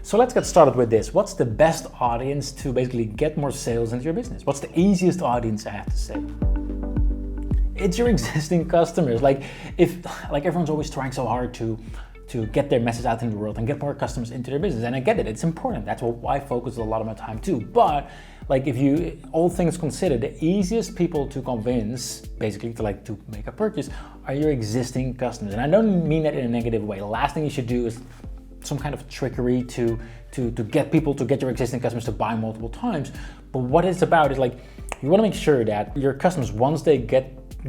So let's get started with this. What's the best audience to basically get more sales into your business? What's the easiest audience, I have to say? It's your existing customers. Like everyone's always trying so hard to get their message out in the world and get more customers into their business. And I get it, it's important. That's what I focus a lot of my time too. But like if you, all things considered, the easiest people to convince basically to make a purchase are your existing customers. And I don't mean that in a negative way. The last thing you should do is some kind of trickery to get people to get your existing customers to buy multiple times. But what it's about is you want to make sure that your customers, once they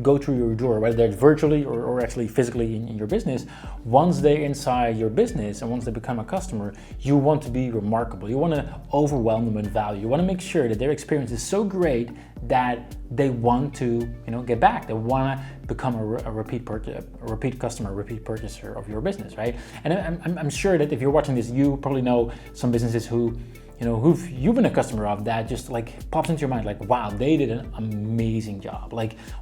go through your door, whether they're virtually or actually physically in your business, once they're inside your business and once they become a customer, you want to be remarkable. You want to overwhelm them with value. You want to make sure that their experience is so great that they want to, get back. They want to become a repeat customer, a repeat purchaser of your business, right? And I'm sure that if you're watching this, you probably know some businesses who you've been a customer of that just pops into your mind, wow, they did an amazing job.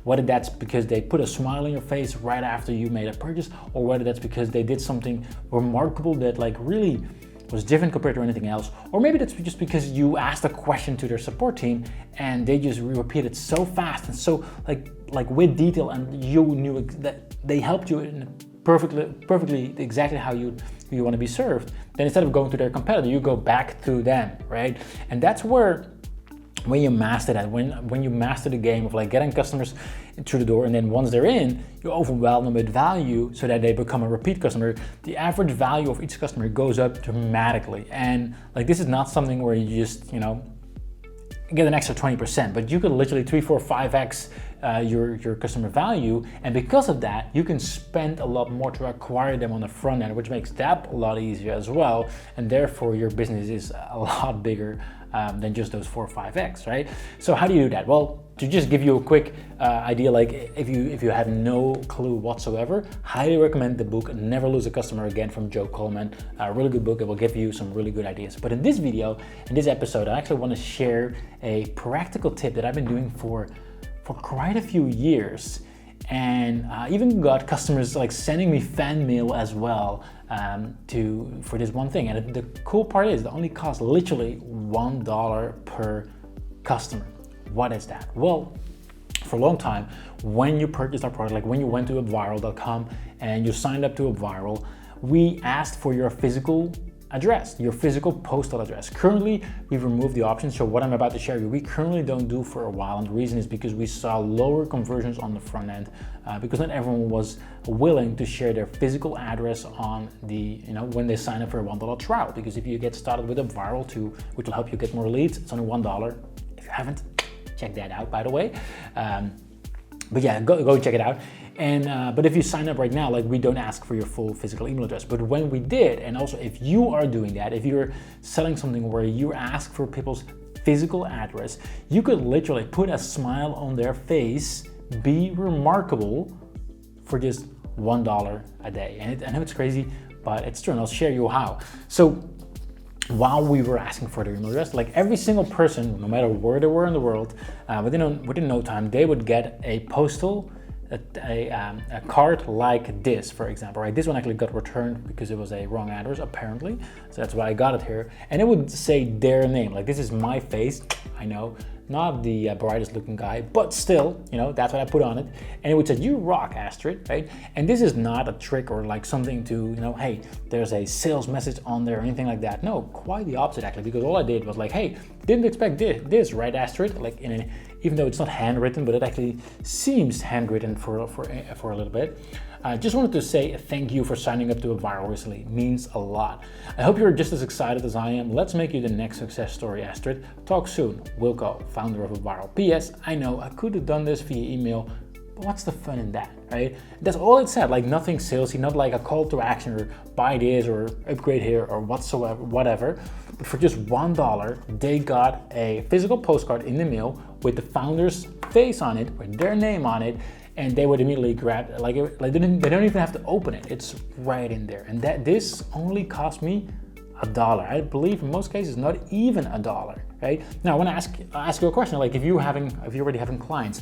Whether that's because they put a smile on your face right after you made a purchase, or whether that's because they did something remarkable that really was different compared to anything else, or maybe that's just because you asked a question to their support team and they just repeated so fast and so with detail, and you knew that they helped you in perfectly exactly how you want to be served. Then instead of going to their competitor, you go back to them, right? And that's where, when you master that, when you master the game of getting customers through the door, and then once they're in, you overwhelm them with value so that they become a repeat customer, the average value of each customer goes up dramatically. And this is not something where you just, get an extra 20%, but you could literally 3, 4, 5x your customer value, and because of that, you can spend a lot more to acquire them on the front end, which makes that a lot easier as well, and therefore your business is a lot bigger than just those 4 or 5x, right? So how do you do that? Well, to just give you a quick idea, if you have no clue whatsoever, highly recommend the book Never Lose a Customer Again from Joe Coleman. A really good book. It will give you some really good ideas. But in this video, in this episode, I actually want to share a practical tip that I've been doing for quite a few years, and even got customers sending me fan mail as well for this one thing. And the cool part is it only costs literally $1 per customer. What is that? Well, for a long time, when you purchased our product, when you went to upviral.com and you signed up to Upviral, we asked for your physical address, your physical postal address. Currently, we've removed the option. So what I'm about to share with you, we currently don't do for a while. And the reason is because we saw lower conversions on the front end because not everyone was willing to share their physical address on the, when they sign up for a $1 trial. Because if you get started with Upviral too, which will help you get more leads, it's only $1. If you haven't, check that out, by the way. But yeah, go check it out. And but if you sign up right now, we don't ask for your full physical email address. But when we did, and also if you are doing that, if you're selling something where you ask for people's physical address, you could literally put a smile on their face, be remarkable for just $1 a day. And I know it's crazy, but it's true, and I'll share you how. So while we were asking for their email address, every single person, no matter where they were in the world, within no time, they would get a postal, a card like this, for example, right? This one actually got returned because it was a wrong address, apparently. So that's why I got it here. And it would say their name, this is my face, I know, not the brightest looking guy, but still, that's what I put on it. And it would say, "You rock, Astrid," right? And this is not a trick or something to, hey, there's a sales message on there or anything like that. No, quite the opposite actually, because all I did was hey, didn't expect this, right, Astrid? Even though it's not handwritten, but it actually seems handwritten for a little bit. I just wanted to say thank you for signing up to Upviral recently. It means a lot. I hope you're just as excited as I am. Let's make you the next success story, Astrid. Talk soon. Wilco, founder of Upviral. P.S. I know I could have done this via email, but what's the fun in that, right? That's all it said, nothing salesy, not a call to action or buy this or upgrade here or whatsoever, whatever. But for just $1, they got a physical postcard in the mail with the founder's face on it, with their name on it, and they would immediately grab it. They don't even have to open it. It's right in there. And this only cost me $1. I believe in most cases not even $1, right? Now I want to ask you a question, if you're already having clients,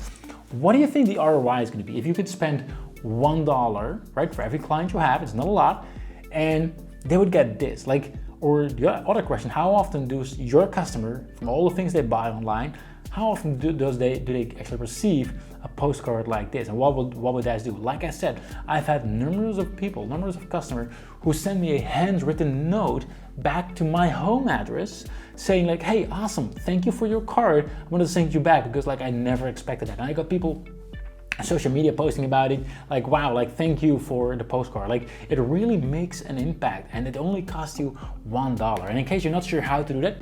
what do you think the ROI is going to be if you could spend $1, right, for every client you have? It's not a lot, and they would get this. Or the other question, how often does your customer, from all the things they buy online, how often do they actually receive a postcard like this? And what would that do? Like I said, I've had numbers of customers who send me a handwritten note back to my home address saying like, hey, awesome, thank you for your card. I wanted to send you back because like I never expected that. And I got people on social media posting about it, like, wow, like thank you for the postcard. Like it really makes an impact, and it only costs you $1. And in case you're not sure how to do that,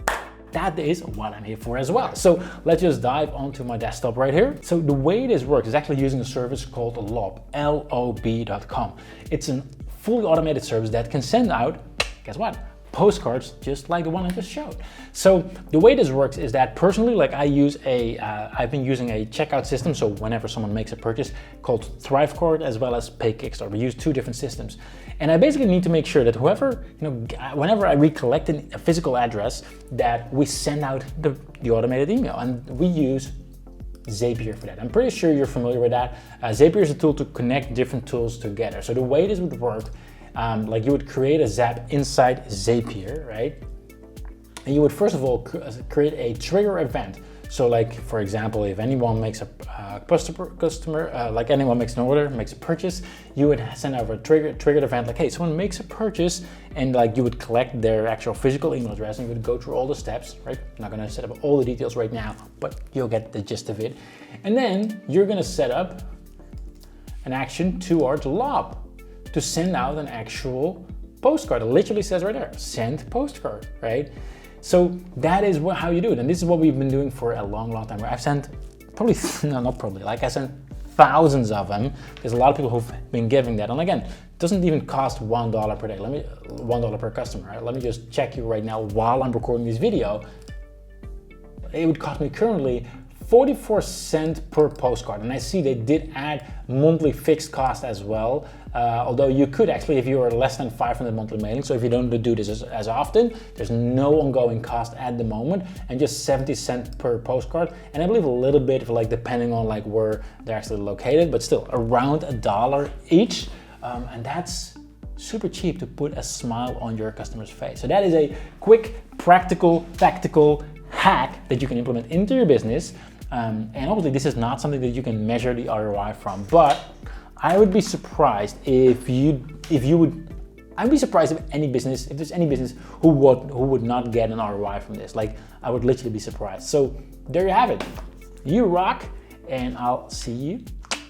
that is what I'm here for as well. So let's just dive onto my desktop right here. So the way this works is actually using a service called Lob, L-O-B.com. It's a fully automated service that can send out, guess what? Postcards just like the one I just showed. So the way this works is that personally, like I've been using a checkout system. So whenever someone makes a purchase called ThriveCard as well as Pay Kickstart, we use two different systems. And I basically need to make sure that whenever I recollect a physical address, that we send out the automated email, and we use Zapier for that. I'm pretty sure you're familiar with that. Zapier is a tool to connect different tools together. So the way this would work, like you would create a Zap inside Zapier, right? And you would first of all create a trigger event. So like, for example, if anyone makes a customer, like anyone makes an order, makes a purchase, you would send out a triggered event like, hey, someone makes a purchase, and like you would collect their actual physical email address and you would go through all the steps, right? I'm not gonna set up all the details right now, but you'll get the gist of it. And then you're gonna set up an action towards Lob to send out an actual postcard. It literally says right there, send postcard, right? So that is how you do it. And this is what we've been doing for a long time. I've sent I sent thousands of them. There's a lot of people who've been giving that. And again, it doesn't even cost $1 per day. $1 per customer, right? Let me just check you right now while I'm recording this video. It would cost me currently 44 cents per postcard. And I see they did add monthly fixed cost as well. Although you could actually, if you are less than 500 monthly mailing, so if you don't do this as often, there's no ongoing cost at the moment, and just 70 cents per postcard. And I believe a little bit of like, depending on like where they're actually located, but still around $1 each. And that's super cheap to put a smile on your customer's face. So that is a quick, practical, tactical hack that you can implement into your business. And obviously this is not something that you can measure the ROI from, but I would be surprised if I'd be surprised if there's any business who would not get an ROI from this. Like, I would literally be surprised. So there you have it. You rock, and I'll see you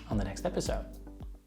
on the next episode.